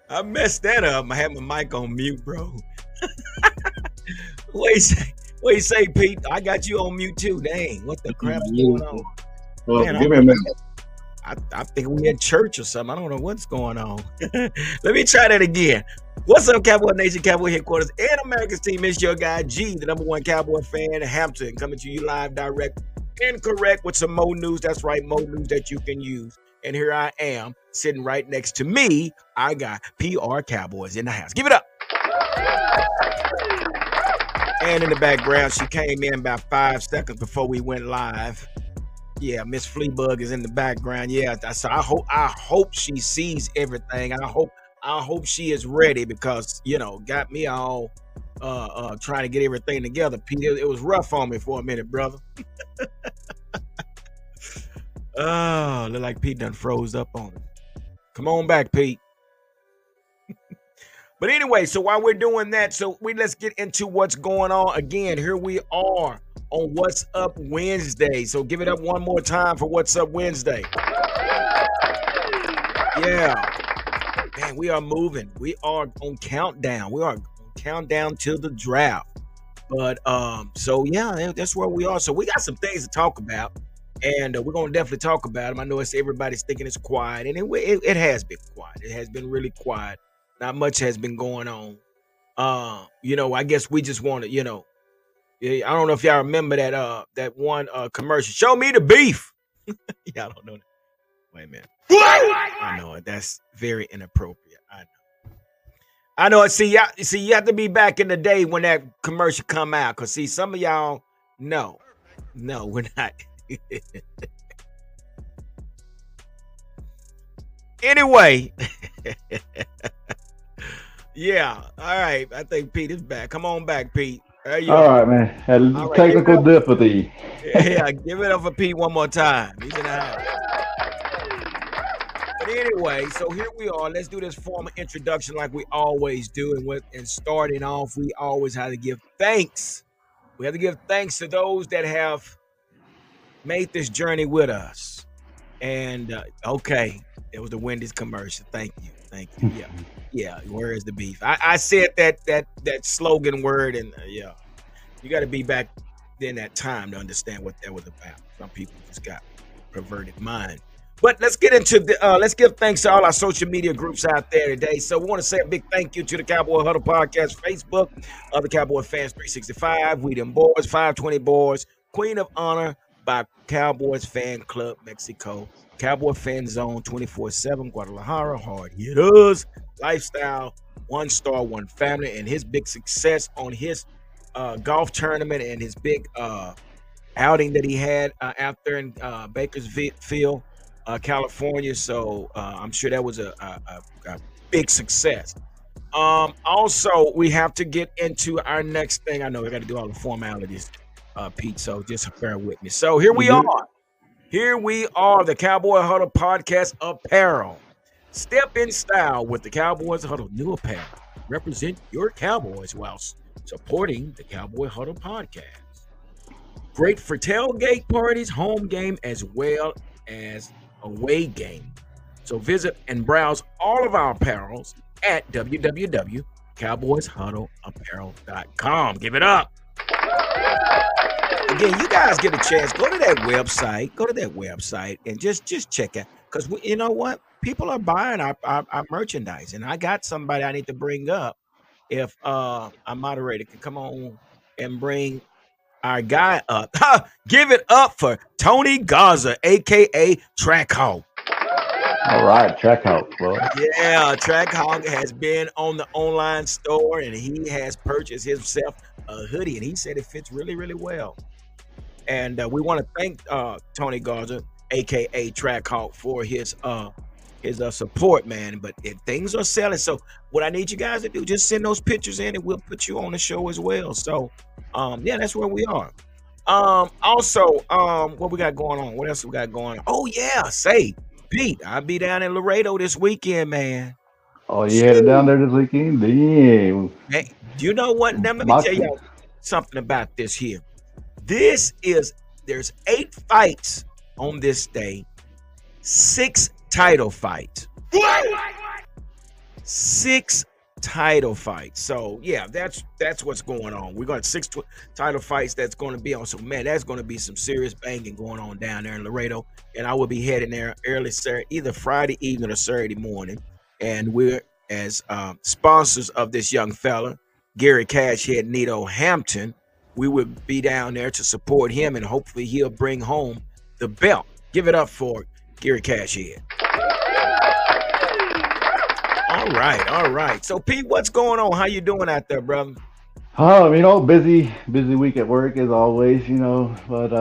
I messed that up. I had my mic on mute, bro. What you say, Pete? I got you on mute too. Dang, what the crap's going on? Well, Man, give me a minute. I think we at church or something. I don't know what's going on. Let me try that again. What's up, Cowboy Nation, Cowboy Headquarters, and America's team? It's your guy, G, the #1 Cowboy fan in Hampton, coming to you live, direct, and correct with some more news. That's right, more news that you can use. And here I am, sitting right next to me. I got PR Cowboys in the house. Give it up. And in the background, she came in about 5 seconds before we went live. Yeah, Miss Fleabug is in the background. Yeah, so I hope she sees everything. I hope she is ready because got me all trying to get everything together. Pete, it was rough on me for a minute, brother. Oh, look like Pete done froze up on it. Come on back, Pete. But anyway, so while we're doing that, let's get into what's going on. Again, here we are on What's Up Wednesday. So give it up one more time for What's Up Wednesday. Yeah. Man, we are moving. We are on countdown. We are on countdown to the draft. But so yeah, that's where we are. So we got some things to talk about. And we're going to definitely talk about them. I know everybody's thinking it's quiet. And it has been quiet. It has been really quiet. Not much has been going on. I guess we just want to, I don't know if y'all remember that one commercial. Show me the beef. Y'all don't know that. Wait a minute. I know it. That's very inappropriate. I know it. See, you have to be back in the day when that commercial come out. Because, see, some of y'all, no, we're not. Anyway. Yeah. All right. I think Pete is back. Come on back, Pete. There you All right, man. Had a technical difficulty. Yeah, give it up for Pete one more time. He's in the house. But anyway, so here we are. Let's do this formal introduction like we always do. And starting off, we always have to give thanks. We have to give thanks to those that have made this journey with us. And okay, it was the Wendy's commercial. Thank you. Yeah. Where is the beef? I said that slogan word, and yeah, you got to be back in that time to understand what that was about. Some people just got perverted mind. But let's get into let's give thanks to all our social media groups out there today. So we want to say a big thank you to the Cowboy Huddle Podcast Facebook, the Cowboy Fans 365, We Them Boys, 520 Boys, Queen of Honor by Cowboys Fan Club Mexico, Cowboy Fan Zone 24/7 Guadalajara, Hard Hitters, Lifestyle, One Star, One Family, and his big success on his golf tournament and his big outing that he had out there in Bakersfield, California. So I'm sure that was a big success. Also, we have to get into our next thing. I know we got to do all the formalities, Pete, so just bear with me. So here we are. Here we are, the Cowboy Huddle Podcast apparel. Step in style with the Cowboys Huddle new apparel. Represent your Cowboys while supporting the Cowboy Huddle Podcast. Great for tailgate parties, home game, as well as away game. So visit and browse all of our apparels at www.cowboyshuddleapparel.com. Give it up. Again, you guys get a chance, go to that website and just check it. Because you know what? People are buying our merchandise. And I got somebody I need to bring up. If our moderator can come on and bring our guy up. Give it up for Tony Garza, a.k.a. Trackhawk. All right, Trackhawk. Well. Yeah, Trackhawk has been on the online store, and he has purchased himself a hoodie, and he said it fits really, really well. And we want to thank Tony Garza, a.k.a. Trackhawk, for his support, man. But if things are selling, so what I need you guys to do, just send those pictures in, and we'll put you on the show as well. So, yeah, that's where we are. Also, what we got going on? What else we got going on? Oh yeah, say, Pete, I'll be down in Laredo this weekend, man. Oh, you headed down Shoo. there this weekend? Damn. Man, you know what? Now let me tell Boxing. y'all something about this here. There's 8 fights on this day, 6 title fights. 6 title fights. So yeah, that's what's going on. We got 6 title fights that's going to be on. So man, that's going to be some serious banging going on down there in Laredo. And I will be heading there early Saturday, either Friday evening or Saturday morning. And we're as sponsors of this young fella, Gary Cashhead Nito Hampton. We will be down there to support him, and hopefully he'll bring home the belt. Give it up for Gary Cashhead. All right. So Pete, what's going on? How you doing out there, brother? Busy week at work as always, but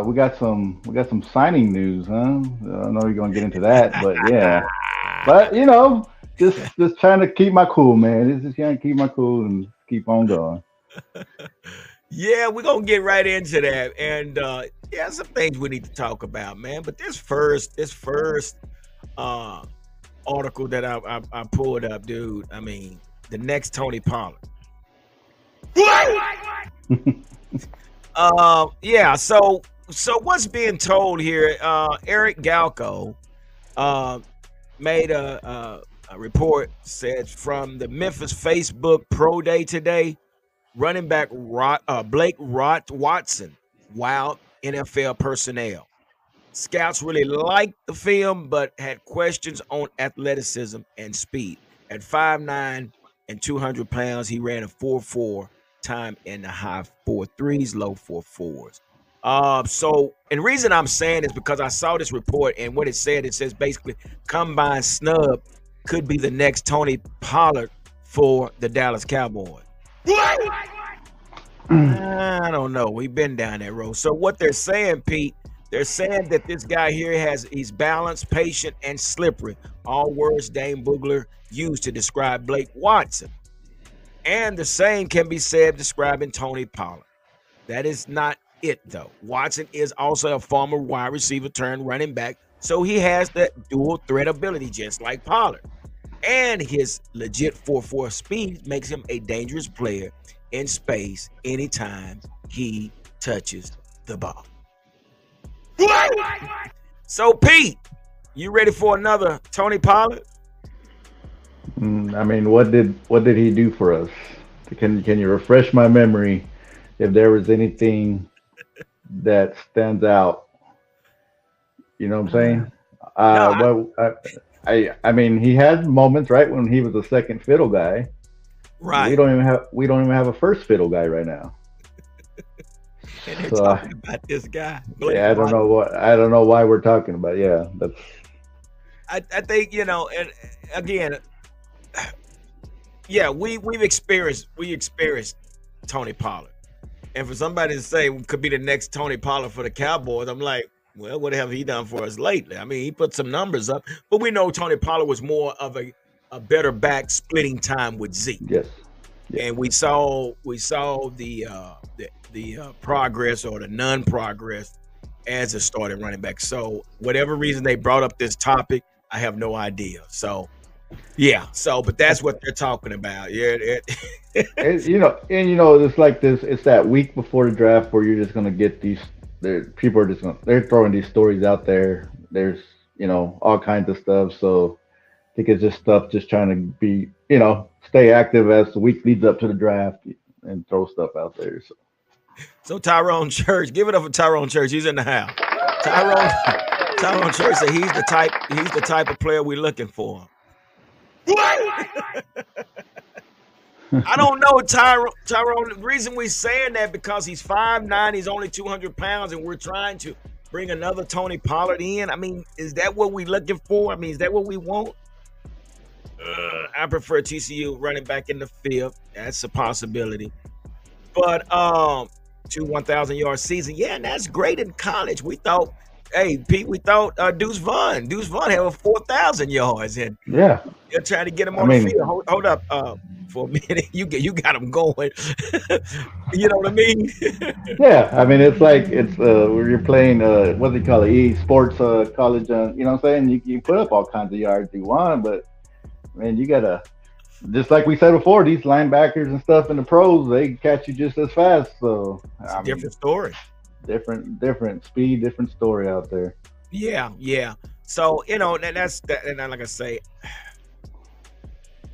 we got some signing news, huh? I know you're gonna get into that, but yeah. But just trying to keep my cool, man. Just trying to keep my cool and keep on going. Yeah, we're gonna get right into that. And yeah, some things we need to talk about, man. But this first article that I pulled up, dude. I mean, the next Tony Pollard. Yeah. So what's being told here? Eric Galco made a report, said from the Memphis Facebook Pro Day today, running back Blake Watson wowed NFL personnel. Scouts really liked the film, but had questions on athleticism and speed. At 5'9" and 200 pounds, he ran a 4.4 time in the high 4.3s, low 4.4s. And reason I'm saying is because I saw this report, and what it says basically combine snub could be the next Tony Pollard for the Dallas Cowboys. I don't know. We've been down that road. So what they're saying, Pete, they're saying that this guy here he's balanced, patient, and slippery. All words Dane Boogler used to describe Blake Watson. And the same can be said describing Tony Pollard. That is not it, though. Watson is also a former wide receiver turned running back, so he has that dual threat ability just like Pollard. And his legit 4.4 speed makes him a dangerous player in space anytime he touches the ball. So, Pete, you ready for another Tony Pollard? I mean, what did he do for us? Can you refresh my memory if there was anything that stands out? You know what I'm saying? I mean, he had moments, right, when he was a second fiddle guy. Right. We don't even have a first fiddle guy right now. And they're talking about this guy. Yeah, I don't know why we're talking about. Yeah, that's. I think and again, yeah, we experienced Tony Pollard, and for somebody to say could be the next Tony Pollard for the Cowboys, I'm like, well, what have he done for us lately? I mean, he put some numbers up, but we know Tony Pollard was more of a better back splitting time with Zeke. Yes. And we saw the progress or the non-progress as a starting running back. So whatever reason they brought up this topic, I have no idea. So yeah. But that's what they're talking about. Yeah. It's like this. It's that week before the draft where you're just gonna get these. People are just they're throwing these stories out there. There's all kinds of stuff. So I think it's just stuff just trying to be stay active as the week leads up to the draft and throw stuff out there. So Tyrone Church, give it up for Tyrone Church. He's in the house. Tyrone Church said he's the type of player we're looking for. I don't know, Tyrone. The reason we're saying that because he's 5'9", he's only 200 pounds, and we're trying to bring another Tony Pollard in. I mean, is that what we're looking for? I mean, is that what we want? I prefer TCU running back in the field. That's a possibility. But 1,000-yard season, yeah, and that's great in college. We thought Hey, Pete, we thought Deuce Vaughn had 4,000 yards, and Yeah, they're trying to get him I on the field. mean, Hold up, for a minute. You got him going. You know what I mean? yeah, I mean, it's like it's where you're playing what do they call it, sports college. You know what I'm saying? You put up all kinds of yards you want, but man, you gotta just like we said before, these linebackers and stuff in the pros, they catch you just as fast. So It's a I mean, different story. different speed, different story out there. Yeah, yeah. So that's that, and like I say,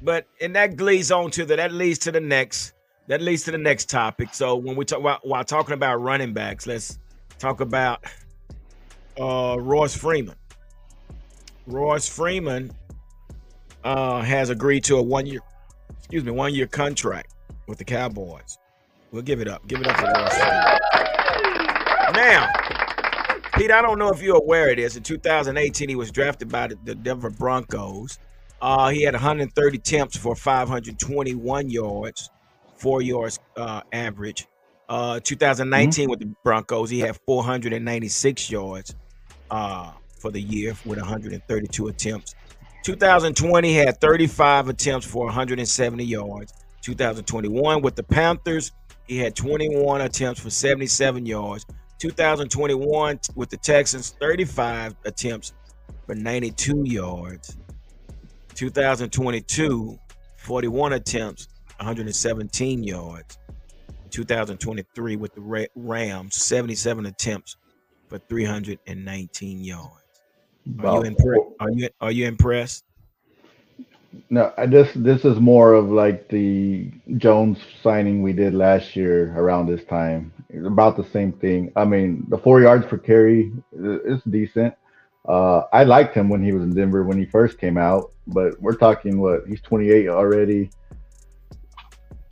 but and that leads on to that leads to the next topic. So when we talk about while talking about running backs, let's talk about Royce Freeman. Royce Freeman has agreed to a 1 year contract with the Cowboys. We'll give it up. Give it up for Royce Freeman. Now, Pete, I don't know if you're aware of this. In 2018, he was drafted by the Denver Broncos. He had 130 attempts for 521 yards, 4 yards average. Hmm. 2019 with the Broncos, he had 496 yards for the year with 132 attempts. 2020 had 35 attempts for 170 yards. 2021 with the Panthers, he had 21 attempts for 77 yards. 2021 with the Texans, 35 attempts for 92 yards. 2022, 41 attempts, 117 yards. 2023 with the Rams, 77 attempts for 319 yards. Are you About impressed? four. Are you impressed? No, this is more of like the Jones signing we did last year around this time. It's about the same thing. I mean, the 4 yards per carry is decent. I liked him when he was in Denver when he first came out, but we're talking what he's 28 already.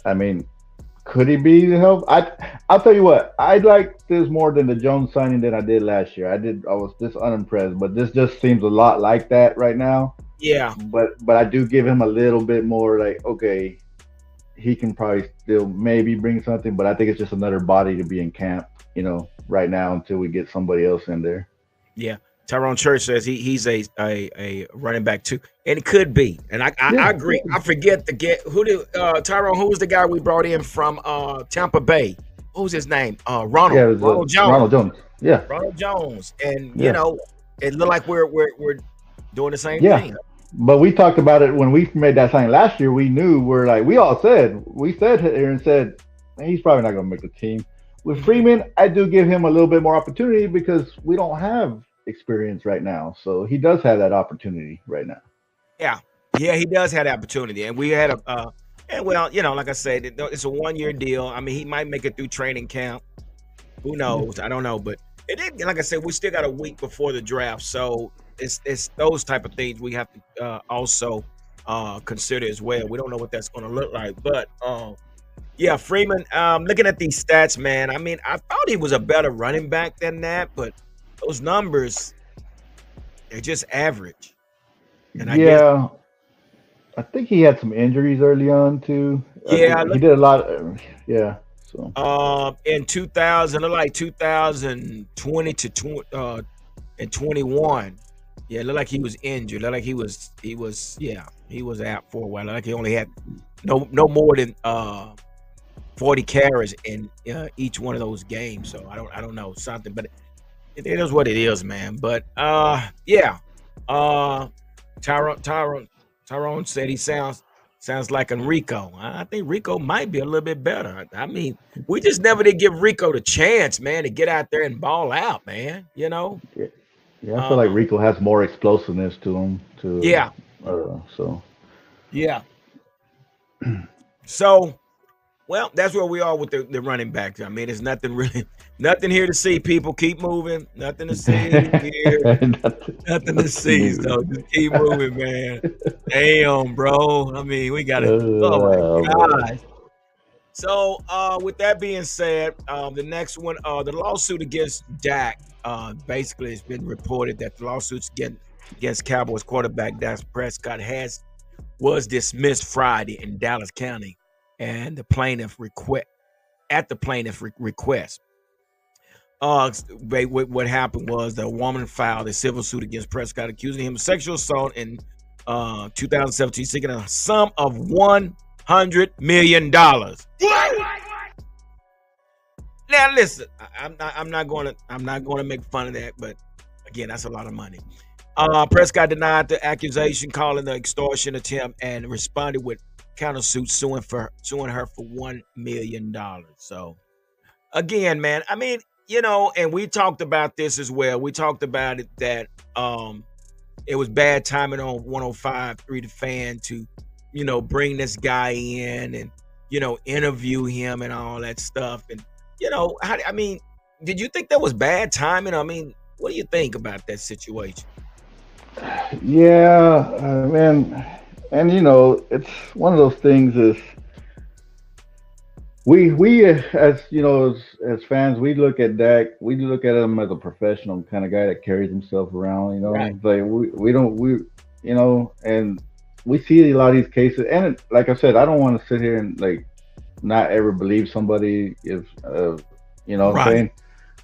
I mean, could he be the help? I'll tell you what. I like this more than the Jones signing than I did last year. I was just unimpressed, but this just seems a lot like that right now. Yeah, But I do give him a little bit more like okay, he can probably still maybe bring something, but I think it's just another body to be in camp, right now until we get somebody else in there. yeah. Tyrone Church says he's a running back too, and it could be. And I Yeah, agree. I forget to get who did Tyrone. Who was the guy we brought in from Tampa Bay? What was his name? yeah. Ronald It was Ronald Ronald Jones. Jones. Yeah, Ronald Jones, and yeah, it looked like we're doing the same yeah. thing. But we talked about it when we made that sign last year. We knew we all said here and said he's probably not going to make the team. With Mhm. Freeman, I do give him a little bit more opportunity because we don't have experience right now, so he does have that opportunity right now. Yeah, yeah, he does have the opportunity, and we had and well, like I said, it's a 1 year deal. I mean, he might make it through training camp. Who Yeah, knows? I don't know, but it did. Like I said, we still got a week before the draft, so it's those type of things we have to also consider as well. We don't know what that's going to look like, but yeah, Freeman. Looking at these stats, man. I mean, I thought he was a better running back than that, but those numbers they're just average, and I guess yeah. I think he had some injuries early on too. I yeah. think he did a lot. Yeah. So In 2000, like 2020 to 21. Yeah, it looked like he was injured. Looked like he was out for a while. Like he only had no more than 40 carries in each one of those games. So I don't know something, but it is what it is, man. But yeah. Uh Tyrone Tyrone Tyrone said he sounds like Enrico. I think Rico might be a little bit better. I mean, we just never did give Rico the chance, man, to get out there and ball out, man. yeah, yeah. I feel Uh like Rico has more explosiveness to him too. yeah, So yeah. So well, that's where we are with the running backs. I mean, there's nothing really nothing here to see. People keep moving. Nothing to see here. Nothing to that's see. new. So just keep moving, man. Damn, bro. I mean, we gotta. Oh my Man. gosh. So, with that being said, the next one, the lawsuit against Dak, basically, it's been reported that the lawsuits against Cowboys quarterback Dak Prescott was dismissed Friday in Dallas County, and the plaintiff request. What happened was the woman filed a civil suit against Prescott, accusing him of sexual assault in 2017, seeking a sum of $100 million. Now, listen, I'm not going to make fun of that, but again, that's a lot of money. Prescott denied the accusation, calling the extortion attempt, and responded with countersuit suing her for $1 million. So again, man, I mean, and we talked about this as well. We talked about it that it was bad timing on 105.3 The Fan to, bring this guy in and, interview him and all that stuff. And, I mean, did you think that was bad timing? I mean, what do you think about that situation? Yeah, man, and it's one of those things. Is we as as fans, we look at Dak, we look at him as a professional kind of guy that carries himself around. Right. Like we don't we and we see a lot of these cases. And like I said, I don't want to sit here and like not ever believe somebody if what I'm Right. saying.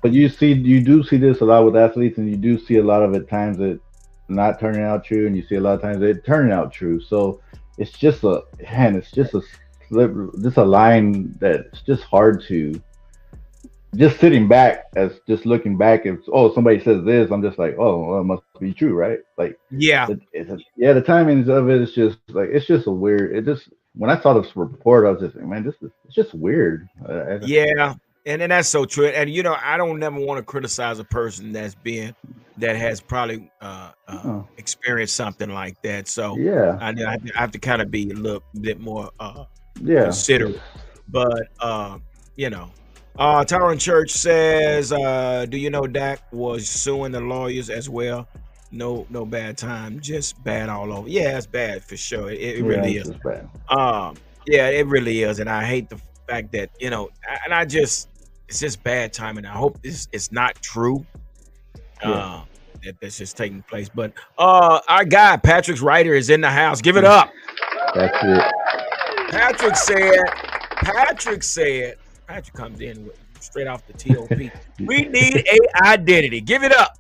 But you do see this a lot with athletes, and you do see a lot of it times it not turning out true, and you see a lot of times it turning out true. So it's just it's just a slip, just a line that's just hard to just sitting back as just looking back. If somebody says this, I'm just like, oh, well, it must be true, right? Like, Yeah. yeah, the timings of it is just like it's just a weird. It just when I saw this report, I was just like, man, it's just weird. Yeah. And that's so true. And I don't never want to criticize a person that has probably oh, experienced something like that. So yeah, I have to kind of be a little bit more yeah, considerate. But Tyron Church says, do you know Dak was suing the lawyers as well? No bad time, just bad all over. Yeah, it's bad for sure. It yeah. really It's is. just bad. Um, yeah, it really is, and I hate the fact that and it's just bad timing. I hope it's not true. Yeah, Uh, that's just taking place. But our guy Patrick's writer is in the house. Give it up. that's it. Patrick said. Patrick said. Patrick comes in straight off the TOP. We need a identity. Give it up.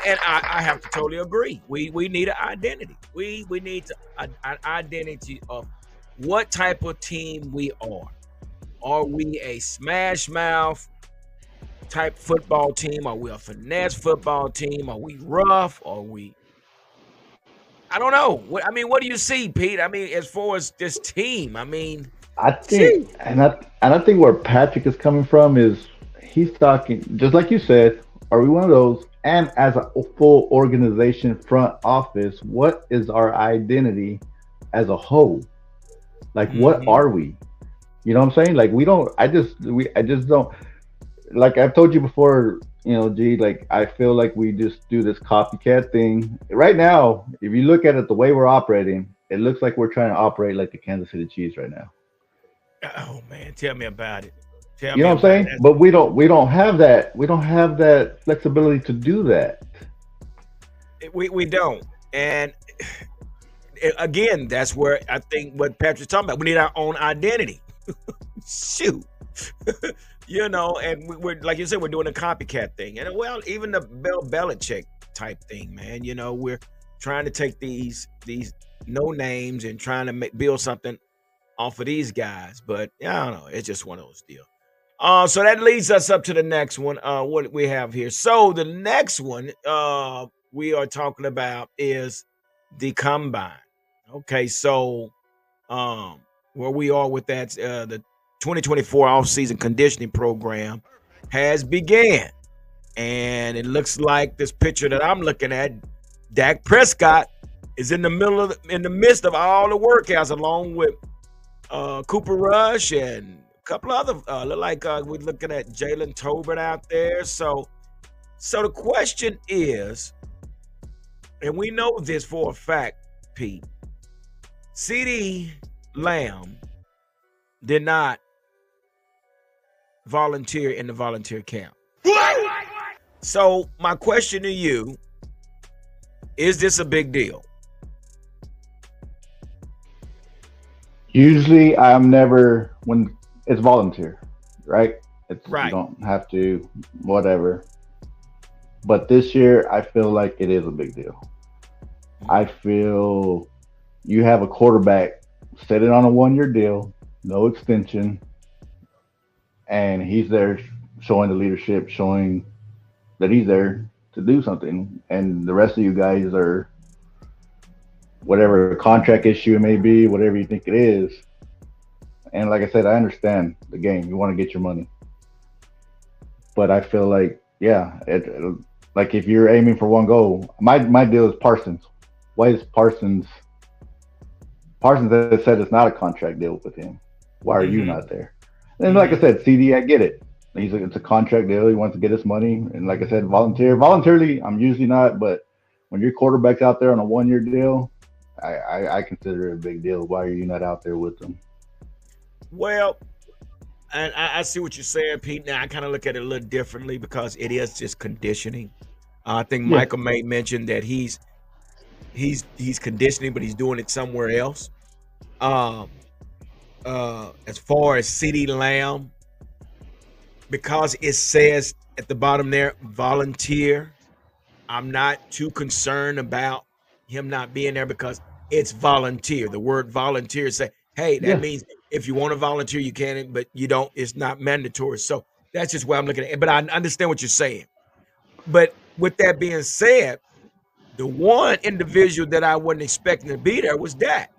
And I have to totally agree. We need an identity. We need an identity of what type of team we are. Are we a smash mouth type football team? Are we a finesse football team? Are we rough? Are we? I don't know. What do you see, Pete? I mean, as far as this team, I mean, I think, gee, and I think where Patrick is coming from is he's talking just like you said. Are we one of those? And as a full organization, front office, what is our identity as a whole? Like, what mm-hmm. are we? You know what I'm saying? Like, we don't. I just don't. Like I've told you before. G. Like I feel like we just do this copycat thing right now. If you look at it, the way we're operating, it looks like we're trying to operate like the Kansas City Chiefs right now. Oh man, tell me about it. Tell You me know what I'm about it. saying? But we don't have that. We don't have that flexibility to do that. We don't. And again, that's where I think what Patrick's talking about. We need our own identity. Shoot. And we're like you said, we're doing a copycat thing. And well, even the Bill Belichick type thing, man. We're trying to take these no names and trying to build something off of these guys. But I don't know. It's just one of those deals. So that leads us up to the next one. What we have here. So the next one we are talking about is the combine. Okay, so where we are with that, the 2024 off-season conditioning program has began, and it looks like this picture that I'm looking at, Dak Prescott is in the midst of all the workouts, along with Cooper Rush and a couple other. Look like we're looking at Jalen Tobin out there. So the question is, and we know this for a fact, Pete. CD Lamb did not volunteer in the volunteer camp. So my question to you, is this a big deal? Usually, I'm never when it's volunteer, right? It's you Right. don't have to whatever. But this year, I feel like it is a big deal. I Mhm. feel you have a quarterback set it on a 1 year deal, no extension, and he's there showing the leadership, showing that he's there to do something. And the rest of you guys are whatever contract issue it may be, whatever you think it is. And like I said, I understand the game. You want to get your money, but I feel like yeah, like if you're aiming for one goal, my deal is Parsons. Why is Parsons has said it's not a contract deal with him. Why are you Mhm. not there? And like I Mhm. said, CD, I get it. It's a contract deal. He wants to get his money, and like I said, voluntarily. I'm usually not, but when your quarterback's out there on a 1 year deal, I consider it a big deal. Why are you not out there with them? Well, and I see what you're saying, Pete. Now I kind of look at it a little differently because it is just conditioning. I think Yeah, Michael may mention that he's conditioning, but he's doing it somewhere else. Um, as far as CD Lamb, because it says at the bottom there, volunteer. I'm not too concerned about him not being there because it's volunteer. The word volunteer say, hey, that yeah, means if you want to volunteer, you can, but you don't, it's not mandatory. So that's just where I'm looking at it. But I understand what you're saying. But with that being said, the one individual that I wasn't expecting to be there was Dak.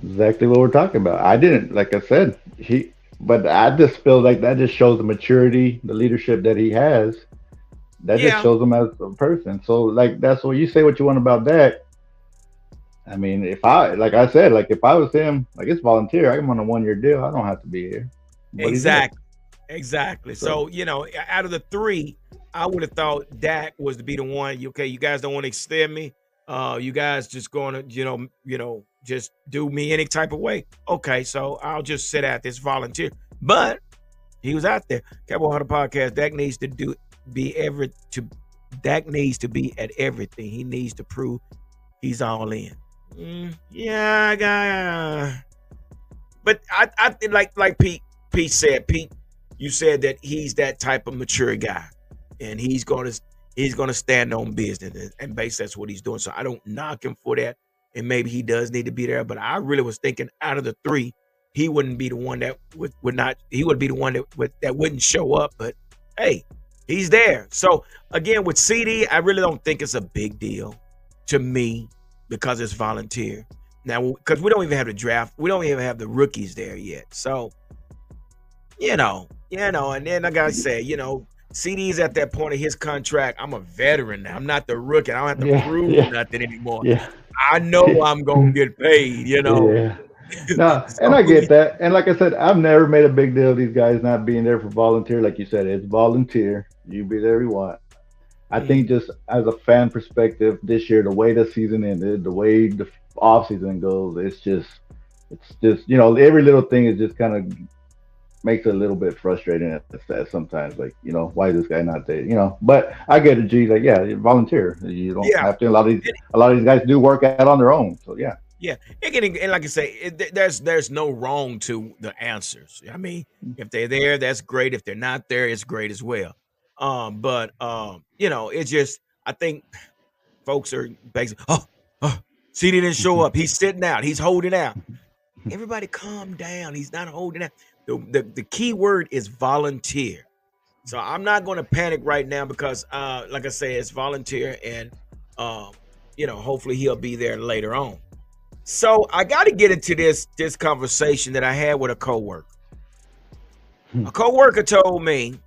exactly what we're talking about. I didn't, like I said, but I just feel like that just shows the maturity, the leadership that he has. That just Yeah, shows him as a person. So, like, that's what you say what you want about that. I mean, if I, like I said, like if I was him, like it's volunteer. I'm on a 1 year deal. I don't have to be here, but he's there. exactly. Exactly. So So, out of the three, I would have thought Dak was to be the one. Okay, you guys don't want to extend me. You guys just going to, just do me any type of way. Okay, so I'll just sit at this volunteer. But he was out there. Cowboy Hunter podcast. Dak needs to be every to Dak needs to be at everything. He needs to prove he's all in. Yeah, guy. But I like Pete said. Pete, you said that he's that type of mature guy, and he's gonna stand on business, and base that's what he's doing. So I don't knock him for that, and maybe he does need to be there. But I really was thinking out of the three, he wouldn't be the one that would not. He would be the one that wouldn't show up. But hey, he's there. So again, with CD, I really don't think it's a big deal to me because it's volunteer. Now, because we don't even have the draft, we don't even have the rookies there yet. So, and then like I said, CD's at that point of his contract. I'm a veteran now. I'm not the rookie. I don't have to yeah, prove yeah, nothing anymore. yeah, I know I'm gonna get paid. yeah. No, and So I get that. And like I said, I've never made a big deal of these guys not being there for volunteer. Like you said, it's volunteer. You be there you want. I think mm, just as a fan perspective, this year, the way the season ended, the way the off season goes, it's just every little thing is just kind of makes it a little bit frustrating at sometimes. Like why is this guy not there? But I get it. G like yeah, you volunteer. You don't yeah. have to. A lot of these guys do work out on their own. So yeah. Yeah, and like I say, there's no wrong to the answers. I mean, if they're there, that's great. If they're not there, it's great as well. But it's just I think folks are basically, oh, CD didn't show up. He's sitting out. He's holding out. Everybody, calm down. He's not holding out. The key word is volunteer. So I'm not going to panic right now because, like I say, it's volunteer, and um, hopefully he'll be there later on. So I got to get into this conversation that I had with a coworker. A coworker told me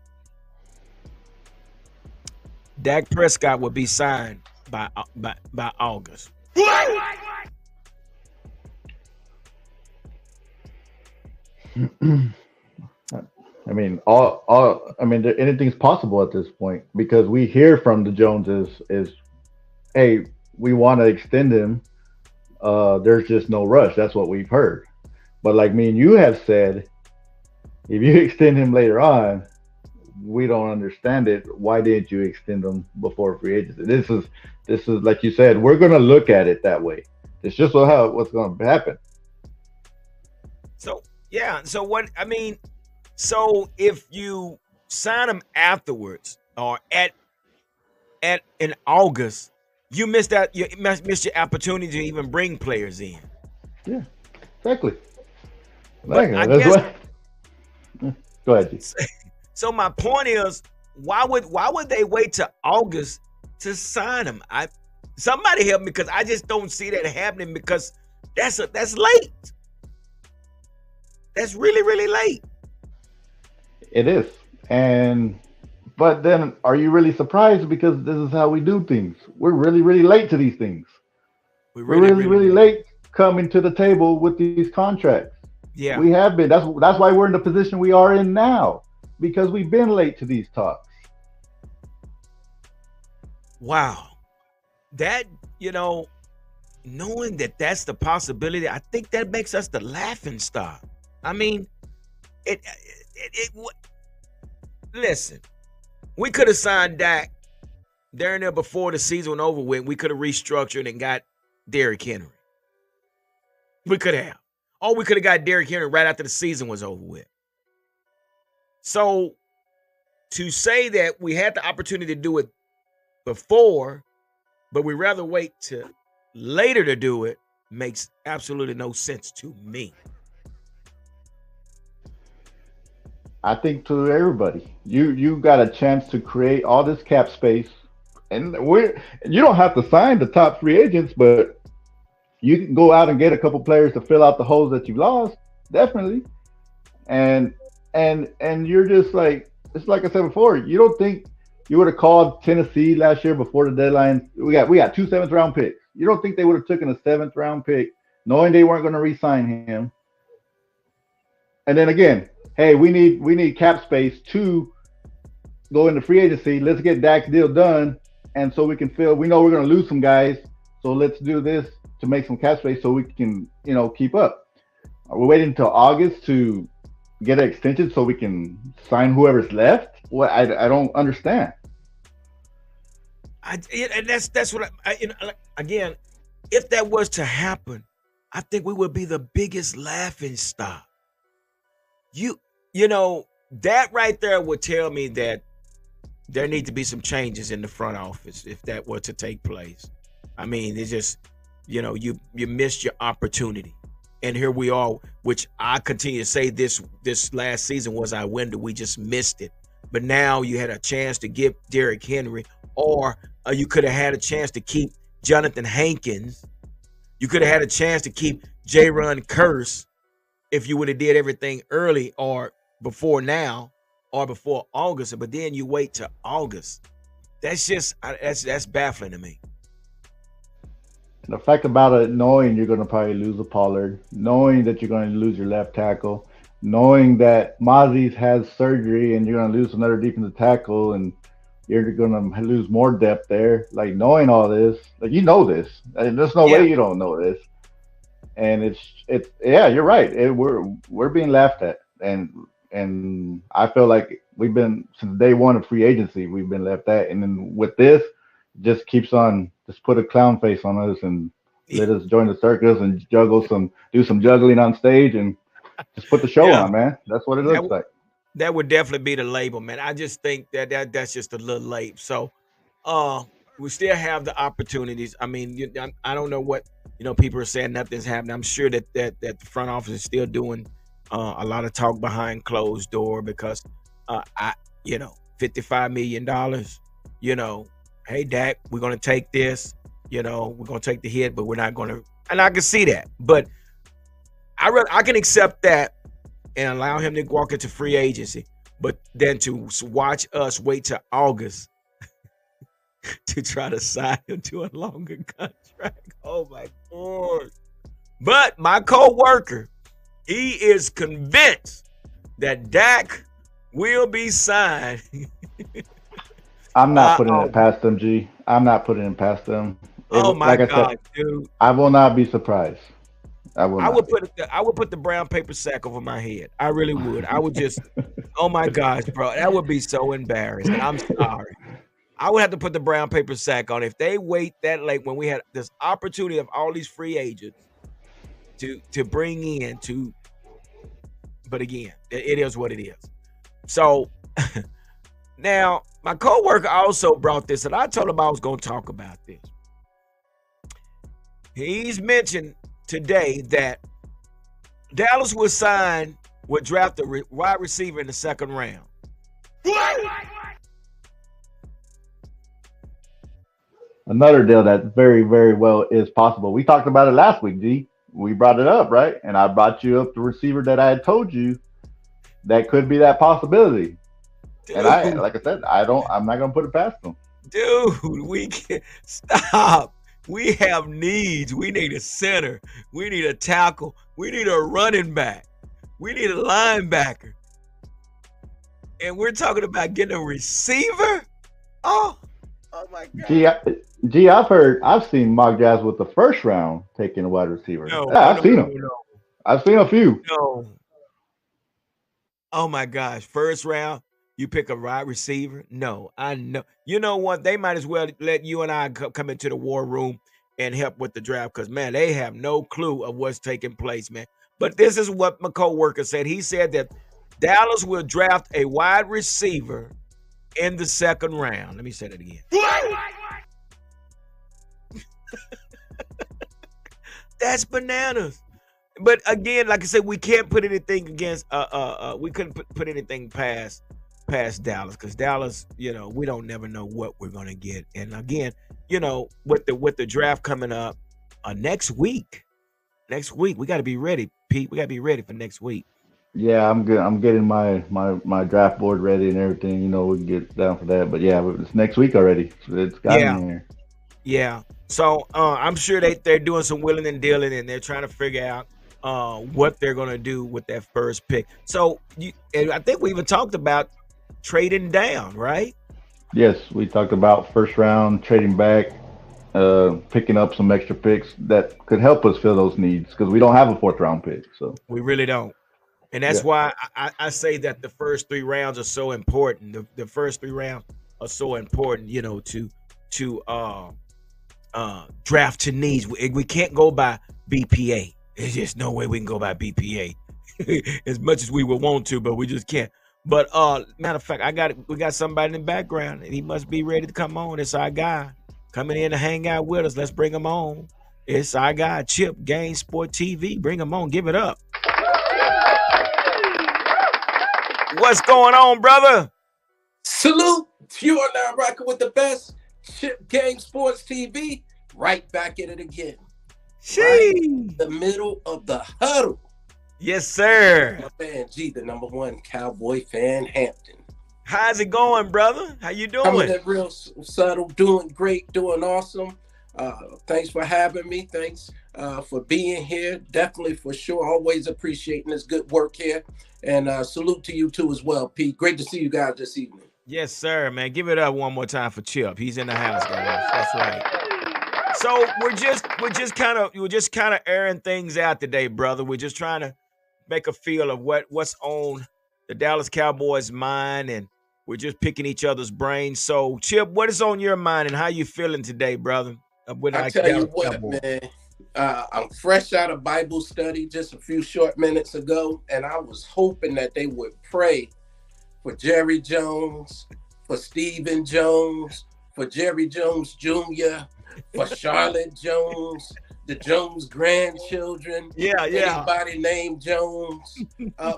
Dak Prescott would be signed by August. I mean, I mean, anything's possible at this point because we hear from the Joneses is, hey, we want to extend him. There's just no rush. That's what we've heard. But like me and you have said, if you extend him later on, we don't understand it. Why didn't you extend him before free agency? This is like you said. We're gonna look at it that way. It's just what's going to happen. So Yeah. So what I mean, so if you sign them afterwards or at in August, you missed out. You missed your opportunity to even bring players in. Yeah, exactly. But Like I that's guess what. Go ahead, G. so. My point is, why would they wait till August to sign him? Somebody help me because I just don't see that happening because that's late. That's really late. It is, and but then are you really surprised because this is how we do things? We're really late to these things. We We're really really late. late coming to the table with these contracts. Yeah. We have been. That's why we're in the position we are in now because we've been late to these talks. Wow. That you know, knowing that that's the possibility, I think that makes us the laughing stock. I mean, it listen, we could have signed Dak during there before the season over with. We could have restructured and got Derrick Henry. We could have. Or we could have got Derrick Henry right after the season was over with. So to say that we had the opportunity to do it before, but we rather wait to later to do it makes absolutely no sense to me. I think to everybody, you got a chance to create all this cap space, and we're you don't have to sign the top free agents, but you can go out and get a couple players to fill out the holes that you lost, definitely. And and you're just like it's like I said before, you don't think you would have called Tennessee last year before the deadline. We got two seventh round picks. You don't think they would have taken a seventh round pick, knowing they weren't going to re-sign him. And then again, hey, we need cap space to go into free agency. Let's get Dak's deal done, and so we can fill. We know we're going to lose some guys, so let's do this to make some cap space so we can keep up. Are we waiting until August to get an extension so we can sign whoever's left? What I don't understand. And that's what again, if that was to happen, I think we would be the biggest laughing stock. You you know that right there would tell me that there need to be some changes in the front office if that were to take place. I mean, it's just you missed your opportunity, and here we are. Which I continue to say this last season was our window. We just missed it, but now you had a chance to get Derrick Henry, or you could have had a chance to keep Jonathan Hankins. You could have had a chance to keep J-Run Curse if you would have did everything early or before now or before August, but then you wait to August. That's just that's baffling to me. The fact about it, knowing you're going to probably lose a Pollard, knowing that you're going to lose your left tackle, knowing that Mozzie's has surgery and you're going to lose another defensive tackle and you're going to lose more depth there. Like knowing all this, like you know this, and there's no way Yeah, you don't know this. And it's yeah, you're right. We're being laughed at, and I feel like we've been since day one of free agency, we've been left at, and then with this, just keeps on just put a clown face on us and let us join the circus and do some juggling on stage and just put the show yeah. on, man. That's what it That looks like. that would definitely be the label, man. I just think that's just a little late. So, uh, we still have the opportunities. I mean, I don't know what people are saying. Nothing's happening. I'm sure that the front office is still doing a lot of talk behind closed door because I $55 million. You know, hey Dak, we're gonna take this. We're gonna take the hit, but we're not gonna. And I can see that, but I can accept that and allow him to walk into free agency. But then to watch us wait till August to try to sign him to a longer contract. Oh my God. But my co-worker, he is convinced that Dak will be signed. I'm not putting Oh, it past them, G. I'm not putting it past them. oh Like my I said, God, dude. I will not be surprised. I will not be. I would put the brown paper sack over my head. I really would. I would just, oh my gosh, bro. That would be so embarrassing. I'm sorry. I would have to put the brown paper sack on if they wait that late when we had this opportunity of all these free agents to bring in to But again, it is what it is. So now my coworker also brought this, and I told him I was going to talk about this. He's mentioned today that Dallas would draft a wide receiver in the second round. Another deal that very, very well is possible. We talked about it last week, G. We brought it up, right? And I brought you up the receiver that I had told you that could be that possibility. And I, Dude, like I said, I'm not gonna put it past them. dude, we can't stop. We have needs. We need a center. We need a tackle. We need a running back. We need a linebacker. And we're talking about getting a receiver? Oh, oh my Gee, God. I've seen mock drafts with the first round taking a wide receiver. No, Yeah, no, I've no, seen no, them. no, no. I've seen a few. No. Oh my gosh. First round, you pick a wide receiver? No, I know. You know what? They might as well let you and I come into the war room and help with the draft because, man, they have no clue of what's taking place, man. But this is what my coworker said. He said that Dallas will draft a wide receiver in the second round. Let me say that again. That's bananas. But again, like I said, we can't put anything against we couldn't put anything past Dallas because Dallas, we don't never know what we're gonna get. And again, with the draft coming up next week. Next week, we gotta be ready, Pete. We gotta be ready for next week. Yeah, I'm good. I'm getting my draft board ready and everything. You know, we can get down for that. But yeah, it's next week already. So it's got Yeah, me here. yeah. So I'm sure they're doing some willing and dealing and they're trying to figure out what they're gonna do with that first pick. So and I think we even talked about trading down, right? Yes, we talked about first round trading back, picking up some extra picks that could help us fill those needs because we don't have a fourth round pick. So We really don't. And that's yeah, why I say that the first three rounds are so important. The first three rounds are so important, to draft to needs. We can't go by BPA. There's just no way we can go by BPA as much as we would want to, but we just can't. But matter of fact, we got somebody in the background, and he must be ready to come on. It's our guy coming in to hang out with us. Let's bring him on. It's our guy, Chip, Game Sport TV. Bring him on. Give it up. What's going on, brother? Salute! You are now rocking with the best Chip Game Sports TV. Right back at it again. Right in She. the middle of the huddle. Yes, sir. My man G, the number one Cowboy fan, Hampton. How's it going, brother? How you Coming doing? in real subtle, doing great, doing awesome. Thanks for having me. Thanks for being here. Definitely, for sure. Always appreciating this good work here. And salute to you too as well, Pete. Great to see you guys this evening. Yes, sir, man. Give it up one more time for Chip. He's in the house, guys. That's right. So we're just kind of airing things out today, brother. We're just trying to make a feel of what's on the Dallas Cowboys' mind, and we're just picking each other's brains. So, Chip, what is on your mind, and how you feeling today, brother? With I like the tell you Dallas what, Cowboys. man, I'm fresh out of Bible study just a few short minutes ago, and I was hoping that they would pray for Jerry Jones, for Stephen Jones, for Jerry Jones Jr., for Charlotte Jones, the Jones grandchildren, Yeah, yeah. anybody named Jones,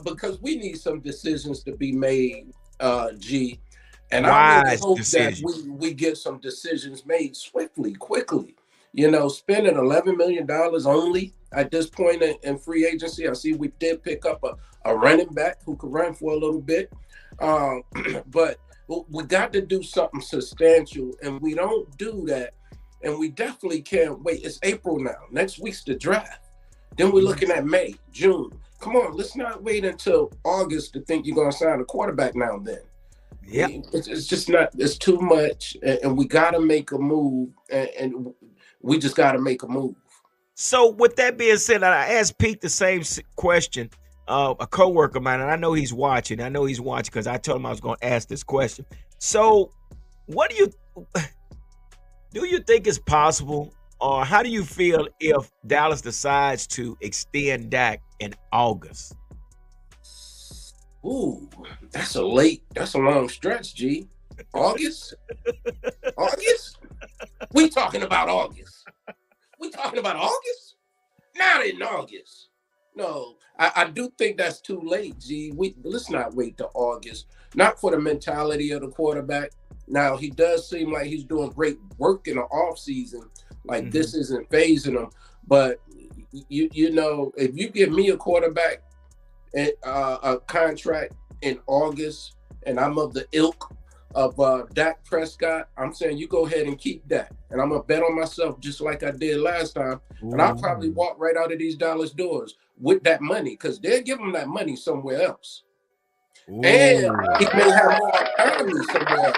because we need some decisions to be made, G. And I really Wise hope that decision. we get some decisions made swiftly, quickly. You know, spending $11 million only at this point in free agency. I see we did pick up a running back who could run for a little bit. Um, but we got to do something substantial, and we don't do that. And we definitely can't wait. It's April now. Next week's the draft. Then we're looking at May, June. Come on, let's not wait until August to think you're going to sign a quarterback now and then. Yep. It's just not, it's too much. And we got to make a move. And we just got to make a move. So, with that being said, I asked Pete the same question. A coworker of mine, and I know he's watching. I know he's watching because I told him I was going to ask this question. So, what do you think is possible, or how do you feel if Dallas decides to extend Dak in August? Ooh, that's a late. That's a long stretch. G. August. August. We talking about August. We talking about August. Not in August. No, I do think that's too late, G. Let's not wait till August. Not for the mentality of the quarterback. Now he does seem like he's doing great work in the off season. Like Mm-hmm. this isn't phasing him. But you know, if you give me a quarterback and a contract in August, and I'm of the ilk of Dak Prescott, I'm saying you go ahead and keep that. And I'm gonna bet on myself just like I did last time. And I'll probably Ooh. walk right out of these Dallas doors with that money because they'll give him that money somewhere else. And he Ooh. may have more autonomy somewhere else.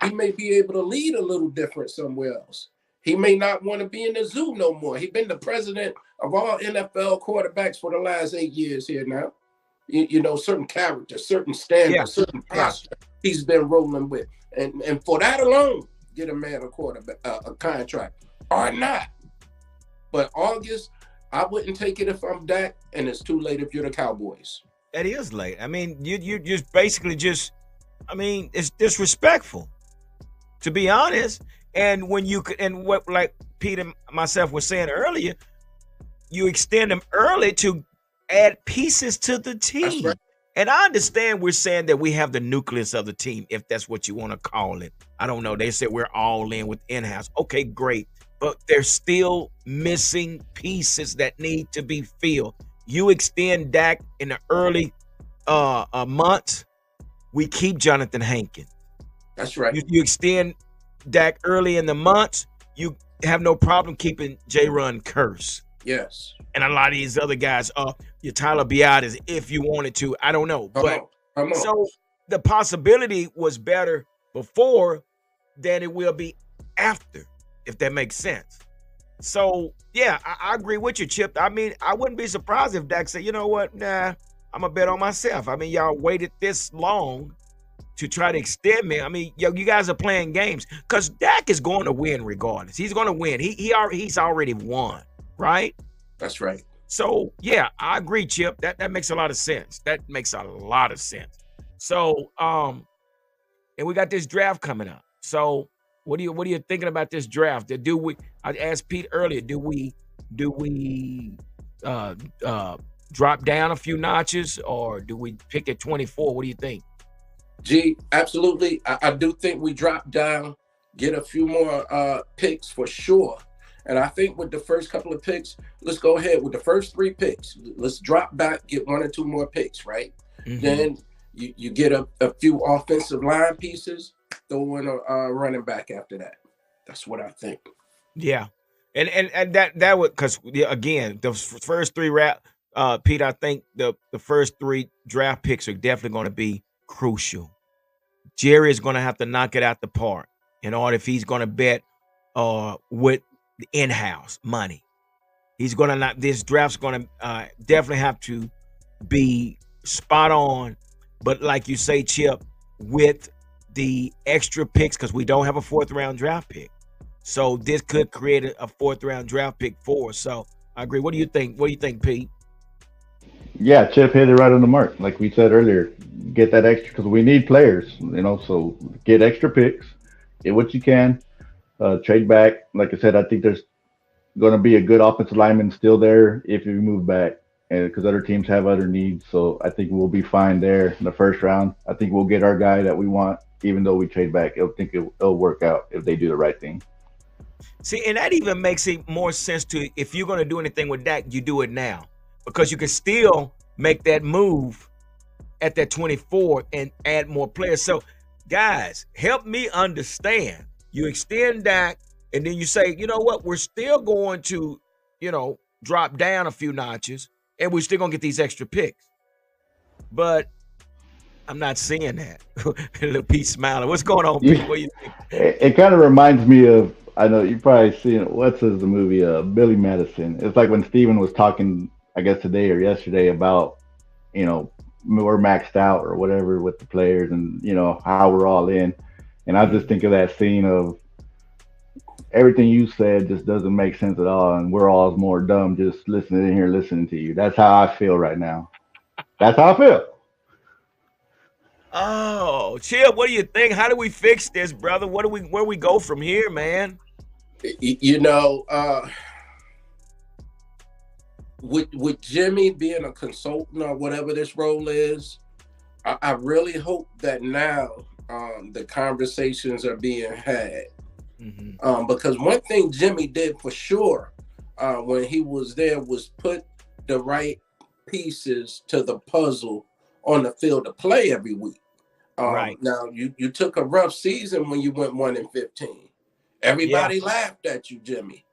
He may be able to lead a little different somewhere else. He may not want to be in the zoo no more. He's been the president of all NFL quarterbacks for the last 8 years here now. You know, certain character, certain Yeah. standards, certain Yeah. posture he's been rolling with. And for that alone, get a man a quarterback, a contract or not. But August, I wouldn't take it if I'm Dak, and it's too late if you're the Cowboys. That is late. I mean, you just basically just. I mean, it's disrespectful, to be honest. And when you and what like Pete and myself were saying earlier, you extend them early to add pieces to the That's right. team. And I understand we're saying that we have the nucleus of the team, if that's what you want to call it. I don't know. They said we're all in with in-house. Okay, great. But there's still missing pieces that need to be filled. You extend Dak in the early months, we keep Jonathan Hankin. That's right. You extend Dak early in the months, you have no problem keeping J. Run Curse Yes. and a lot of these other guys. Your Tyler Biotis, if you wanted to, I don't know, Come but on. Come on. so the possibility was better before than it will be after, if that makes sense. So yeah, I agree with you, Chip. I mean, I wouldn't be surprised if Dak said, you know what, nah, I'm gonna bet on myself. I mean, y'all waited this long to try to extend me. I mean, yo, you guys are playing games because Dak is going to win regardless. He's going to win. He's already won, right? That's right. So yeah, I agree, Chip. That makes a lot of sense. That makes a lot of sense. So and we got this draft coming up. So what are you thinking about this draft? Do we? I asked Pete earlier. Do we uh drop down a few notches or do we pick at 24? What do you think? G, absolutely. I do think we drop down, get a few more picks for sure. And I think with the first couple of picks, let's go ahead with the first three picks. Let's drop back, get one or two more picks, right? Mm-hmm. Then you get a few offensive line pieces, throw in a running back after that. That's what I think. Yeah, and that would because again the first three Pete, I think the first three draft picks are definitely going to be crucial. Jerry is going to have to knock it out the park in order if he's going to bet with the in-house money. He's going to not. This draft's going to definitely have to be spot on, but like you say, Chip, with the extra picks because we don't have a fourth round draft pick. So this could create a fourth round draft pick for us. So I agree. What do you think? What do you think, Pete? Yeah, Chip hit it right on the mark. Like we said earlier, get that extra because we need players. So get extra picks, get what you can, trade back. Like I said, I think there's going to be a good offensive lineman still there if you move back, and because other teams have other needs. So I think we'll be fine there in the first round. I think we'll get our guy that we want, even though we trade back. I think it'll work out if they do the right thing. See, and that even makes it more sense to if you're going to do anything with Dak, you do it now because you can still make that move at that 24 and add more players. So, guys, help me understand. You extend Dak, and then you say, you know what, we're still going to, drop down a few notches, and we're still going to get these extra picks. But I'm not seeing that. Little Pete smiling. What's going on, Pete? Yeah, What do you think? it kind of reminds me of. I know you probably seen it. What's his the movie? Billy Madison. It's like when Steven was talking, I guess today or yesterday about you know we're maxed out or whatever with the players and how we're all in. And I just Mhm. think of that scene of everything you said just doesn't make sense at all, and we're all more dumb just listening in here listening to you. That's how I feel right now. That's how I feel. Oh, Chip, what do you think? How do we fix this, brother? Where we go from here, man? You know, with Jimmy being a consultant or whatever this role is, I really hope that now the conversations are being had. Mm-hmm. Because one thing Jimmy did for sure when he was there was put the right pieces to the puzzle on the field to play every week. Right. Now you took a rough season when you went 1-15. Yeah. Everybody laughed at you, Jimmy,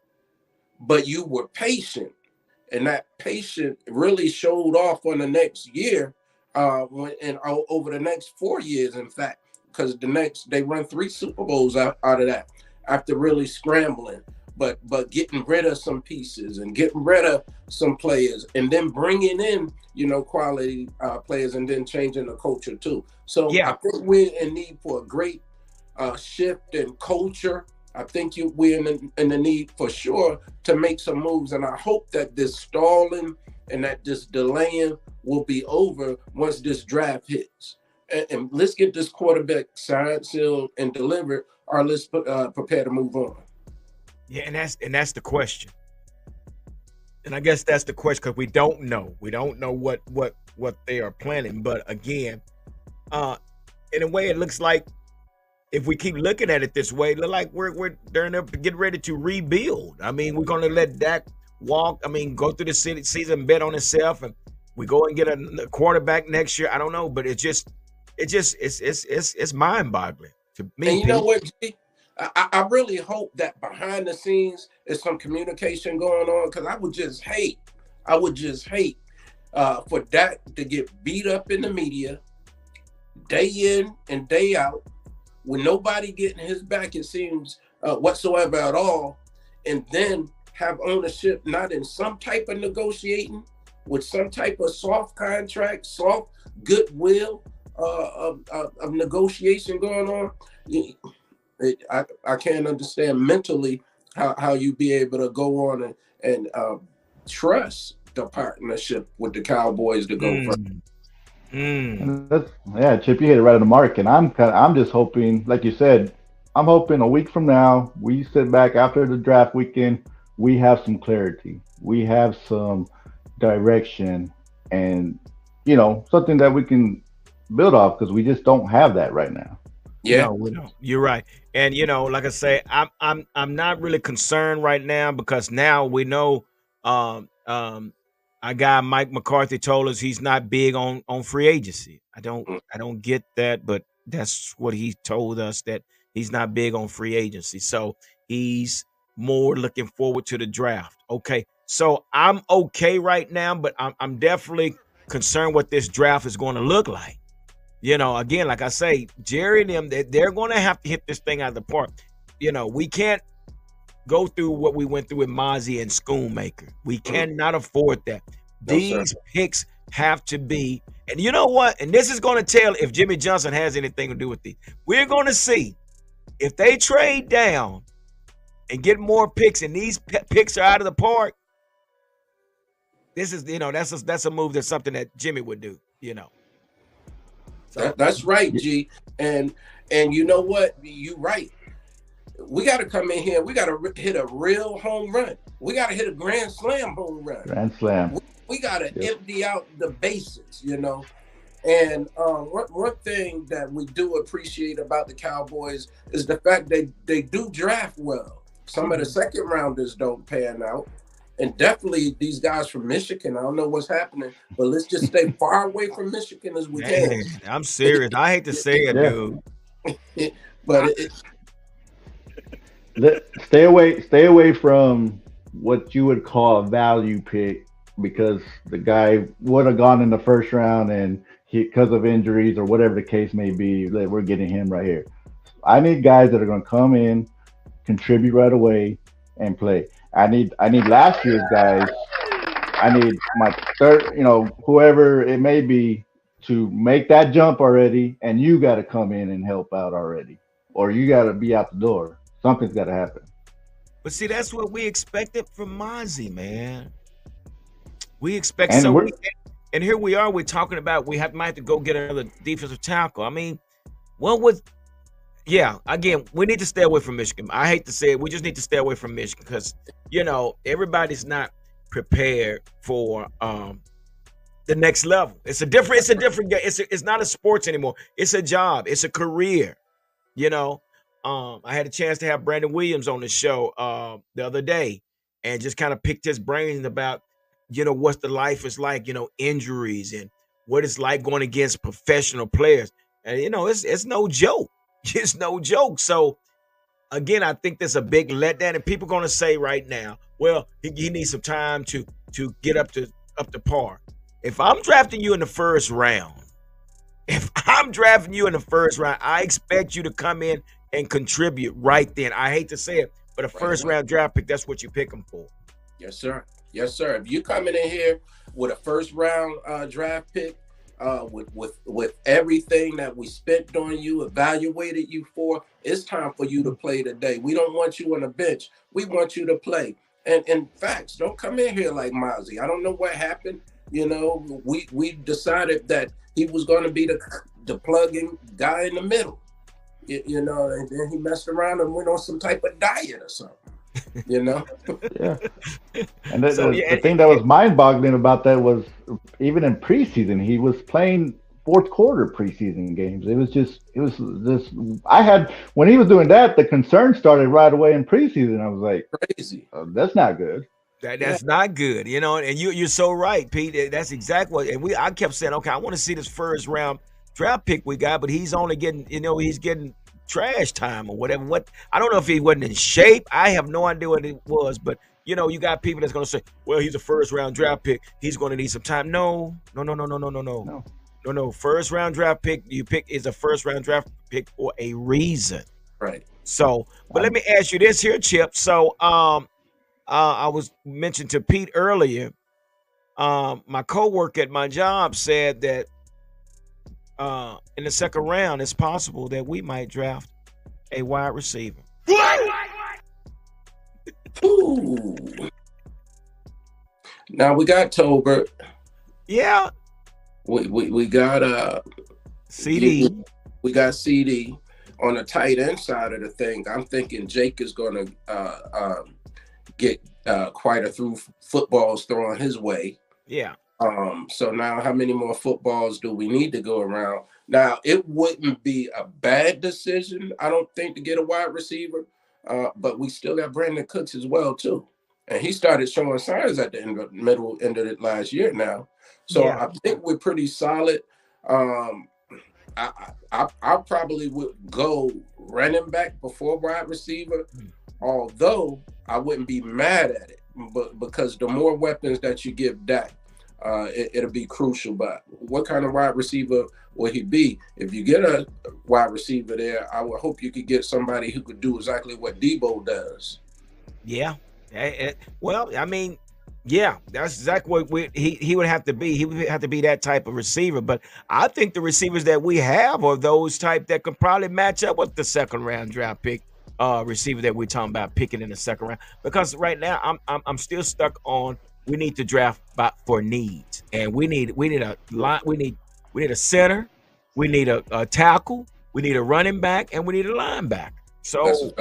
but you were patient, and that patience really showed off on the next year, over the next 4 years, in fact, because they run 3 Super Bowls out of that after really scrambling, but getting rid of some pieces and getting rid of some players, and then bringing in quality players, and then changing the culture too. So I Yeah. think we're in need for a great shift in culture. I think we're in the need for sure to make some moves, and I hope that this stalling and that this delaying will be over once this draft hits. And let's get this quarterback signed, sealed, and delivered, or let's prepare to move on. Yeah, and that's the question. And I guess that's the question because we don't know. We don't know what they are planning. But again, uh, in a way, it looks like if we keep looking at it this way, it look like we're they're getting ready to rebuild. I mean, we're gonna let Dak walk. I mean, go through the season, bet on himself, and we go and get a quarterback next year. I don't know, but it's mind boggling to me, And you know Pete. what, G? I really hope that behind the scenes is some communication going on, because I would just hate for Dak to get beat up in the media day in and day out with nobody getting his back, it seems, whatsoever at all, and then have ownership not in some type of negotiating with some type of soft contract, soft goodwill of negotiation going on. I can't understand mentally how you be able to go on and trust the partnership with the Cowboys to go first. Mm, mm. And that's yeah, Chip, you hit it right on the mark. And I'm just hoping, like you said, I'm hoping a week from now we sit back after the draft weekend, we have some clarity, we have some direction, and something that we can build off because we just don't have that right now. Yeah, No, we don't. You're right. And like I say, I'm not really concerned right now because now we know um um our guy Mike McCarthy told us he's not big on free agency. I don't get that, but that's what he told us, that he's not big on free agency. So he's more looking forward to the draft. Okay. So I'm okay right now, but I'm definitely concerned what this draft is going to look like. Again, like I say, Jerry and them, they're going to have to hit this thing out of the park. We can't go through what we went through with Mozzie and Schoonmaker. We cannot afford that. no sir. These picks have to be, and you know what? And this is going to tell if Jimmy Johnson has anything to do with these. We're going to see if they trade down and get more picks, and these picks are out of the park. This is, that's a move. That's something that Jimmy would do. So That's right, Y- G. And you know what? You right. We got to come in here. We got to hit a real home run. We got to hit a grand slam home run. Grand slam. We got to Yep. empty out the bases. And one thing that we do appreciate about the Cowboys is the fact they do draft well. Some of the second rounders don't pan out. And definitely these guys from Michigan, I don't know what's happening, but let's just stay far away from Michigan as we can. man, I'm serious. I hate to say it, Yeah. dude. But I, Stay away from what you would call a value pick because the guy would have gone in the first round and because of injuries or whatever the case may be, that we're getting him right here. I need guys that are going to come in, contribute right away, and play. I need last year's guys. I need my third, whoever it may be, to make that jump already, and you got to come in and help out already, or you got to be out the door. Something's got to happen. but see, that's what we expected from Mozzie, man. We expect And so we're we And here we are. We're talking about might have to go get another defensive tackle. I mean, what would yeah, again, we need to stay away from Michigan. I hate to say it, we just need to stay away from Michigan because everybody's not prepared for the next level. It's a different game. It's not a sports anymore. It's a job. It's a career. You know, I had a chance to have Brandon Williams on the show the other day, and just kind of picked his brains about what the life is like. Injuries and what it's like going against professional players. And it's no joke. It's no joke. So again, I think there's a big letdown, and people are going to say right now, well, he needs some time to get up to par. If I'm drafting you in the first round, I expect you to come in and contribute right then. I hate to say it, but a first round draft pick, that's what you pick them for. Yes, sir. Yes, sir. If you coming in here with a first round draft pick, with everything that we spent on you, evaluated you for, it's time for you to play today. We don't want you on the bench. We want you to play. And in facts, don't come in here like Mozzie. I don't know what happened. We decided that he was going to be the plug-in guy in the middle. And then he messed around and went on some type of diet or something. Yeah. And the thing that was mind-boggling about that was even in preseason, he was playing fourth quarter preseason games. It was just I had when he was doing that, the concern started right away in preseason. I was like, crazy. Oh, that's not good. That's not good, and you're so right, Pete. That's exactly what. And I kept saying, okay, I want to see this first round draft pick we got, but he's only getting, he's getting trash time or whatever. What I don't know if he wasn't in shape. I have no idea what it was, but you got people that's going to say, well, he's a first round draft pick. He's going to need some time. No. First round draft pick you pick is a first round draft pick for a reason. Right. So, but let me ask you this here, Chip. So, I was mentioned to Pete earlier. My coworker at my job said that in the second round, it's possible that we might draft a wide receiver. Ooh. Now we got Tolbert. Yeah. We got CD. We got CD on the tight end side of the thing. I'm thinking Jake is going to get quite a few footballs thrown his way. Yeah. So now how many more footballs do we need to go around? Now, it wouldn't be a bad decision, I don't think, to get a wide receiver, but we still got Brandon Cooks as well, too. And he started showing signs at the middle end of it last year now. So yeah. I think we're pretty solid. I probably would go running back before wide receiver, although I wouldn't be mad at it, but because the more weapons that you give Dak, it'll be crucial. But what kind of wide receiver will he be? If you get a wide receiver there, I would hope you could get somebody who could do exactly what Debo does. Yeah. Well, I mean, yeah, that's exactly what he would have to be. He would have to be that type of receiver. But I think the receivers that we have are those type that could probably match up with the second round draft pick receiver that we're talking about picking in the second round. Because right now I'm still stuck on we need to draft for needs, and we need a line, we need a center, we need a tackle, we need a running back, and we need a linebacker. So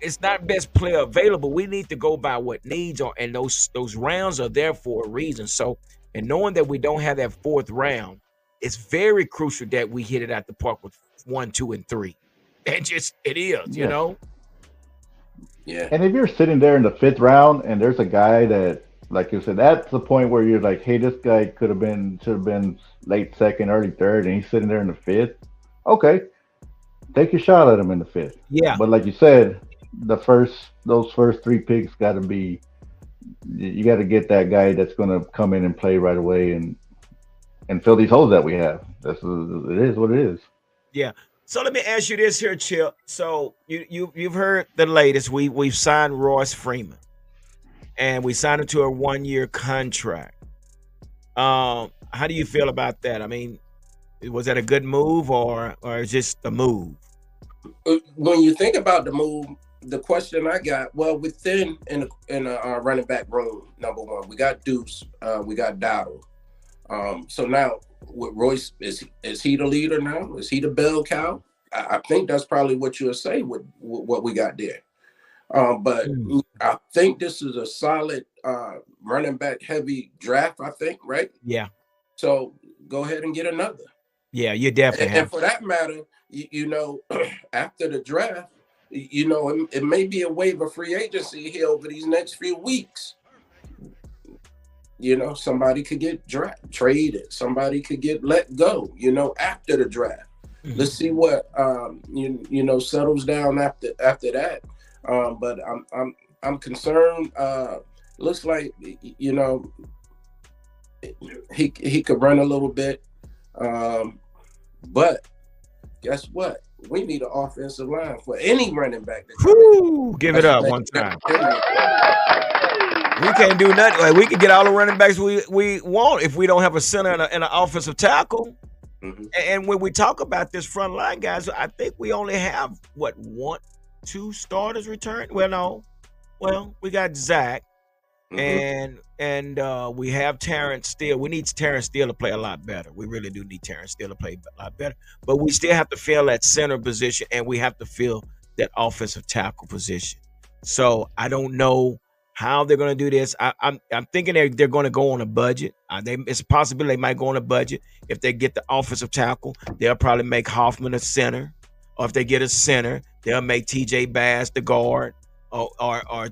it's not best player available. We need to go by what needs are, and those rounds are there for a reason. So, and knowing that we don't have that fourth round, it's very crucial that we hit it at the park with 1, 2, and 3. And it is, you know. Yeah. And if you're sitting there in the fifth round and there's a guy that, like you said, that's the point where you're like, hey, this guy should have been late second, early third, and he's sitting there in the fifth. Okay, take your shot at him in the fifth. Yeah. But like you said, those first 3 picks got to be, you got to get that guy that's going to come in and play right away and fill these holes that we have. It is what it is. Yeah. So let me ask you this here, Chip. So you've heard the latest. We've signed Royce Freeman, and we signed him to a 1-year contract. How do you feel about that? I mean, was that a good move or just a move? When you think about the move, the question I got, well, within in a running back room, number one, we got Deuce, we got Dowdle. So now with Royce, is he the leader now? Is he the bell cow? I think that's probably what you'll say with what we got there. But Mm. I think this is a solid running back heavy draft. I think, right? Yeah. So go ahead and get another. Yeah, you definitely And have. for that matter, after the draft, it may be a wave of free agency here over these next few weeks. Somebody could get traded, somebody could get let go, after the draft. Let's Mhm. see what settles down after that. But I'm concerned. Looks like he could run a little bit. But guess what? We need an offensive line for any running back to come in. Whew, give it That's up what one they time. generally do. We can't do nothing. Like, we can get all the running backs we want if we don't have a center and an offensive tackle. Mhm. And when we talk about this front line, guys, I think we only have two starters return. Well, no, we got Zach Mhm. and we have Terrence Steele. We need Terrence Steele to play a lot better. We really do need Terrence Steele to play a lot better. But we still have to fill that center position, and we have to fill that offensive tackle position. So I don't know how they're going to do this. I'm thinking they're going to go on a budget. It's a possibility they might go on a budget. If they get the offensive tackle, they'll probably make Hoffman a center, or if they get a center, they'll make T.J. Bass the guard, or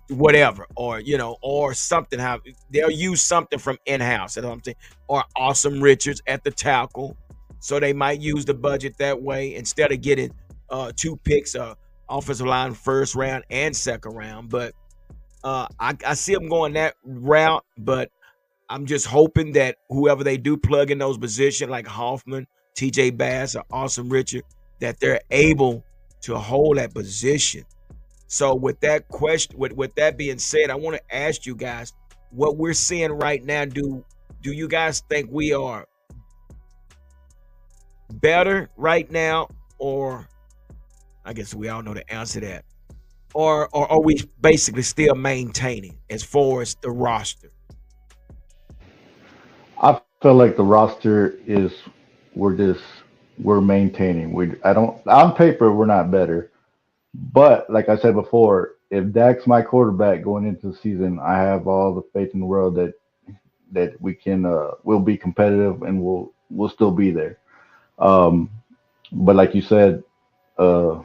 whatever, or something. How they'll use something from in house. That's what I'm saying. Or Awesome Richards at the tackle, so they might use the budget that way instead of getting two picks, offensive line first round and second round. But I see them going that route, but I'm just hoping that whoever they do plug in those positions, like Hoffman, T.J. Bass, or Awesome Richard, that they're able to hold that position. So with that question, with that being said, I want to ask you guys what we're seeing right now. Do you guys think we are better right now, or I guess we all know the answer to that, or are we basically still maintaining as far as the roster? I feel like the roster is we're just we're maintaining. We I don't on paper we're not better, but like I said before, if Dak's my quarterback going into the season, I have all the faith in the world that we can we'll be competitive and we'll still be there. Um, but like you said, uh,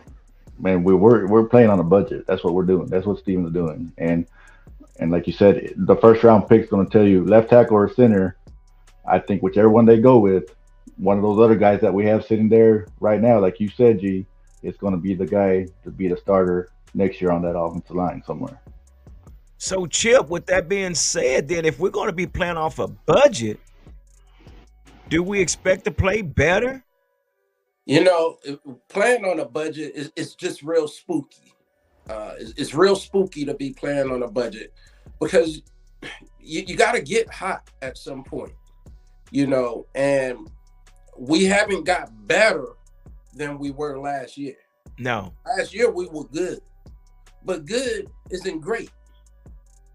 man, we're playing on a budget. That's what we're doing. That's what Steven's doing. And like you said, the first round pick's going to tell you left tackle or center. I think whichever one they go with, one of those other guys that we have sitting there right now, like you said, G, is going to be the guy to be the starter next year on that offensive line somewhere. So Chip, with that being said, then if we're going to be playing off a budget, do we expect to play better? Playing on a budget is just real spooky. It's real spooky to be playing on a budget because you got to get hot at some point, and we haven't got better than we were last year. No. Last year we were good, but good isn't great,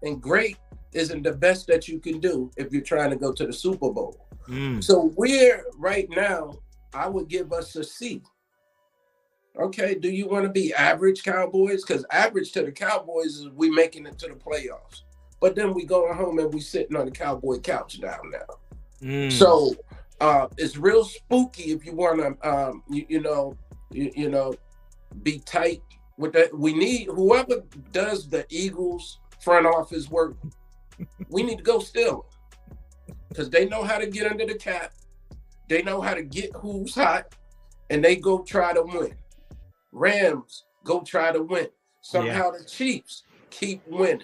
and great isn't the best that you can do if you're trying to go to the Super Bowl. Mm. So we're right now, I would give us a C. Okay, do you want to be average Cowboys? Because average to the Cowboys is we making it to the playoffs. But then we going home and we sitting on the Cowboy couch down now. Mm. So it's real spooky if you want to, be tight with that. We need whoever does the Eagles front office work. We need to go still because they know how to get under the cap. They know how to get who's hot, and they go try to win. Rams go try to win. Yeah. Somehow the Chiefs keep winning.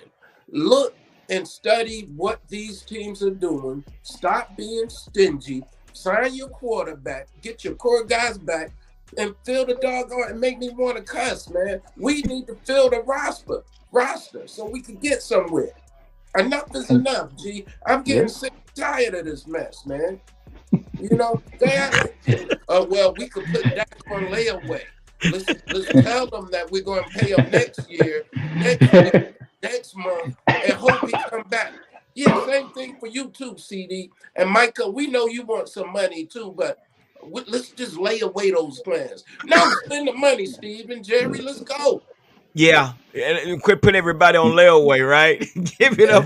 Look and study what these teams are doing. Stop being stingy. Sign your quarterback. Get your core guys back and fill the doggone and make me want to cuss, man. We need to fill the roster so we can get somewhere. Enough is And enough, G. I'm yeah, getting sick and tired of this mess, man. They act like, well, we could put that on layaway. Let's tell them that we're going to pay them next year, next week, next month, and hope he come back. Yeah, same thing for you too, CD. And Micah, we know you want some money too, but let's just lay away those plans. No, spend the money, Steve and Jerry. Let's go. Yeah, and quit putting everybody on layaway, right? Give it Yeah. up,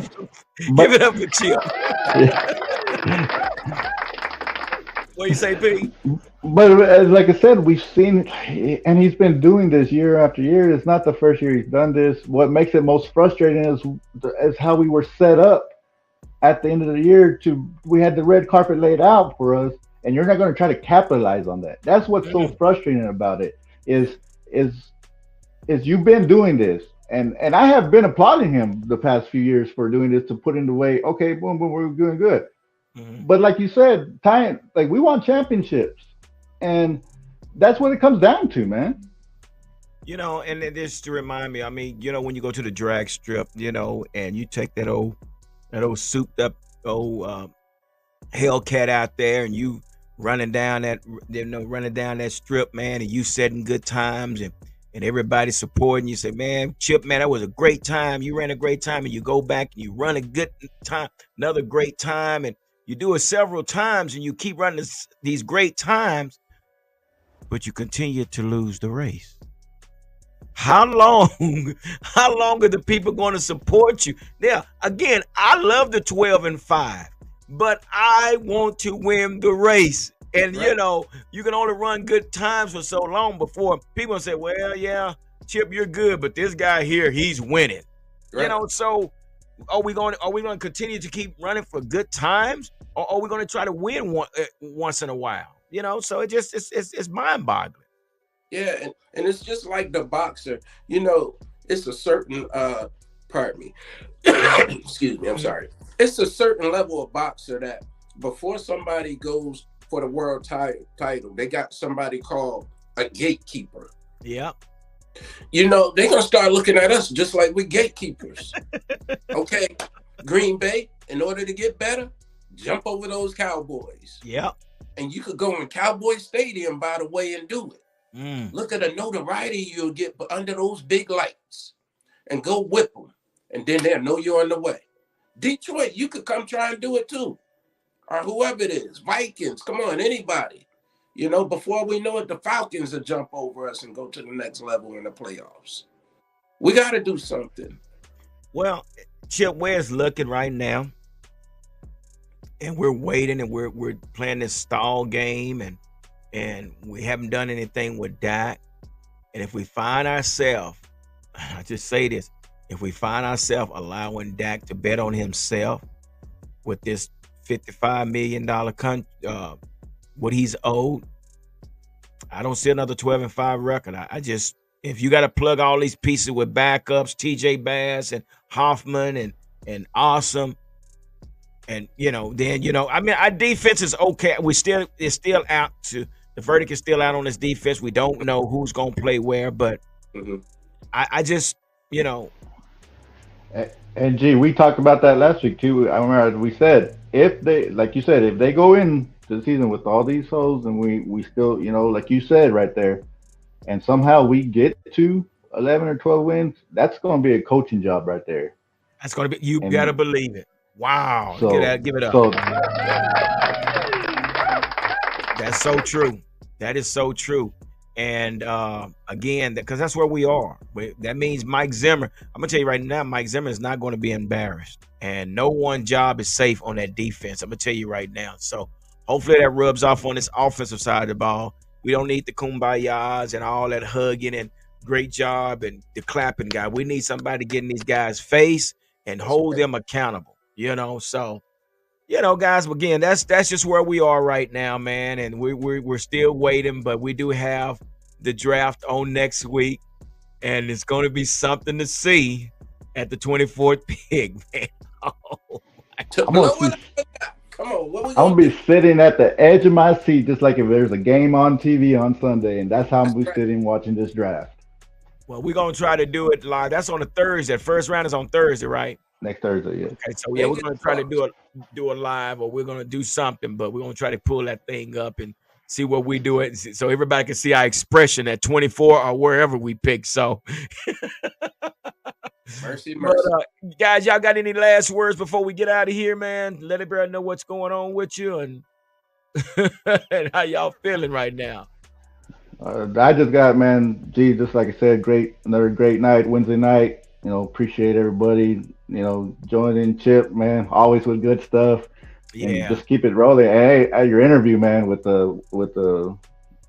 give But it up for Chip. What you say, P? but as like I said, we've seen, and he's been doing this year after year. It's not the first year he's done this. What makes it most frustrating is how we were set up at the end of the year. To we had the red carpet laid out for us, and you're not going to try to capitalize on that. That's what's so Mm, frustrating about it. Is is you've been doing this, and I have been applauding him the past few years for doing this to put into way. Okay, boom, boom, we're doing good. mhm. But like you said, time like we want championships, and that's what it comes down to, man. And then just to remind me, I mean, when you go to the drag strip, and you take that old souped up old Hellcat out there, and you running down that strip, man, and you setting good times, and everybody supporting you. Say, man, Chip, man, that was a great time. You ran a great time, and you go back and you run a good time, another great time, and you do it several times, and you keep running these great times, but you continue to lose the race. How long? How long are the people going to support you? Now, again, I love the 12-5, but I want to win the race. And Right. you can only run good times for so long before people say, "Well, yeah, Chip, you're good, but this guy here, he's winning." Right. So are we going to continue to keep running for good times, or are we going to try to win once in a while? So it's mind boggling. Yeah, and it's just like the boxer. You know, it's a certain pardon me. Excuse me, I'm sorry. It's a certain level of boxer that before somebody goes for the world title, they got somebody called a gatekeeper. Yeah. They're gonna start looking at us just like we gatekeepers. Okay, Green Bay, in order to get better, jump over those Cowboys. Yeah. And you could go in Cowboy Stadium, by the way, and do it. Mm. Look at the notoriety you'll get under those big lights and go whip them. And then they'll know you're on the way. Detroit, you could come try and do it too. Or whoever it is. Vikings, come on, anybody. Before we know it, the Falcons will jump over us and go to the next level in the playoffs. We got to do something. Well, Chip, where it's looking right now, and we're waiting, and we're playing this stall game, and we haven't done anything with Dak. And if we find ourselves, I just say this, if we find ourselves allowing Dak to bet on himself with this $55 million what he's owed, I don't see another 12-5 record. I just, if you got to plug all these pieces with backups, TJ Bass and Hoffman and Awesome, and then I mean, our defense is okay. It's still out to the verdict is still out on this defense. We don't know who's gonna play where, but Mhm. I just And gee, we talked about that last week too. I remember we said if they, like you said, if they go in the season with all these holes, and we still, like you said right there, and somehow we get to 11 or 12 wins, that's going to be a coaching job right there. that's gonna be, you gotta And believe it. Wow, so, give it up. so That's so true. That is so true. And again, because that's where we are. That means Mike Zimmer. I'm gonna tell you right now, Mike Zimmer is not going to be embarrassed, and no one job is safe on that defense. I'm gonna tell you right now. So hopefully that rubs off on this offensive side of the ball. We don't need the kumbayas and all that hugging and great job and the clapping guy. We need somebody getting these guys face and That's hold right. them accountable. So guys, again, that's just where we are right now, man, and we're still waiting, but we do have the draft on next week, and it's going to be something to see at the 24th pick, man. Oh, To I'm gonna blow be it up. Come on, what we I'm gonna gonna do? be sitting at the edge of my seat, just like if there's a game on TV on Sunday, and that's how I'm That's gonna be right. sitting watching this draft well, we're going to try to do it live. That's on a Thursday. First round is on Thursday, right? next Thursday. Yes. Okay, so yeah, we're Fingers going to try to crossed. do it live, or we're going to do something, but we're going to try to pull that thing up and see what we do it, so everybody can see our expression at 24 or wherever we pick. So Mercy, But mercy. guys, y'all got any last words before we get out of here, man? Let everybody know what's going on with you and, and how y'all feeling right now. I just got, man, gee, just like I said, another great night, Wednesday night. Appreciate everybody, joining Chip, man, always with good stuff, and Yeah. just keep it rolling. Hey, your interview, man, with the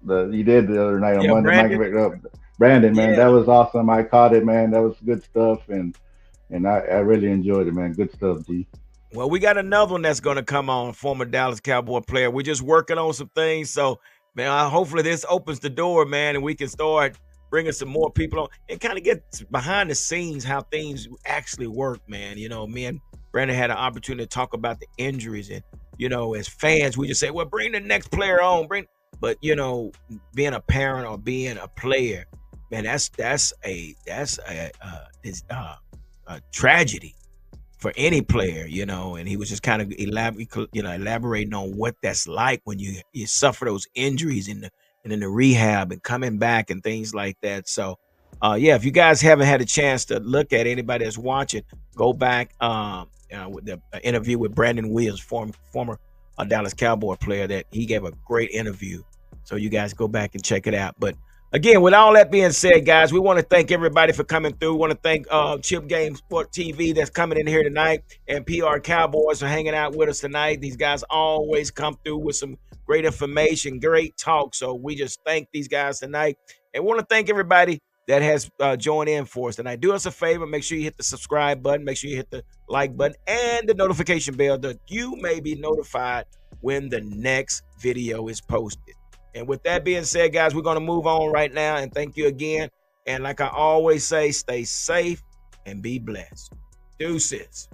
you did the other night on Yeah, Monday, Mike Brandon. and Brandon, man, Yeah. that was awesome. I caught it, man. That was good stuff, and I really enjoyed it, man. Good stuff, G. Well, we got another one that's going to come on, former Dallas Cowboy player. We're just working on some things. So, man, hopefully this opens the door, man, and we can start bringing some more people on and kind of get behind the scenes how things actually work, man. Me and Brandon had an opportunity to talk about the injuries. And, as fans, we just say, well, bring the next player on. But, being a parent or being a player, man, that's a tragedy for any player, and he was just kind of elaborating on what that's like when you suffer those injuries and in the rehab and coming back and things like that. So, yeah, if you guys haven't had a chance to look at anybody that's watching, go back with the interview with Brandon Williams, former Dallas Cowboy player, that he gave a great interview. So you guys go back and check it out. But again, with all that being said, guys, we want to thank everybody for coming through. We want to thank Chip Game Sport TV that's coming in here tonight, and PR Cowboys for hanging out with us tonight. These guys always come through with some great information, great talk. So we just thank these guys tonight, and want to thank everybody that has joined in for us tonight. Do us a favor, make sure you hit the subscribe button, make sure you hit the like button and the notification bell that you may be notified when the next video is posted. And with that being said, guys, we're going to move on right now. And thank you again. And like I always say, stay safe and be blessed. Deuces.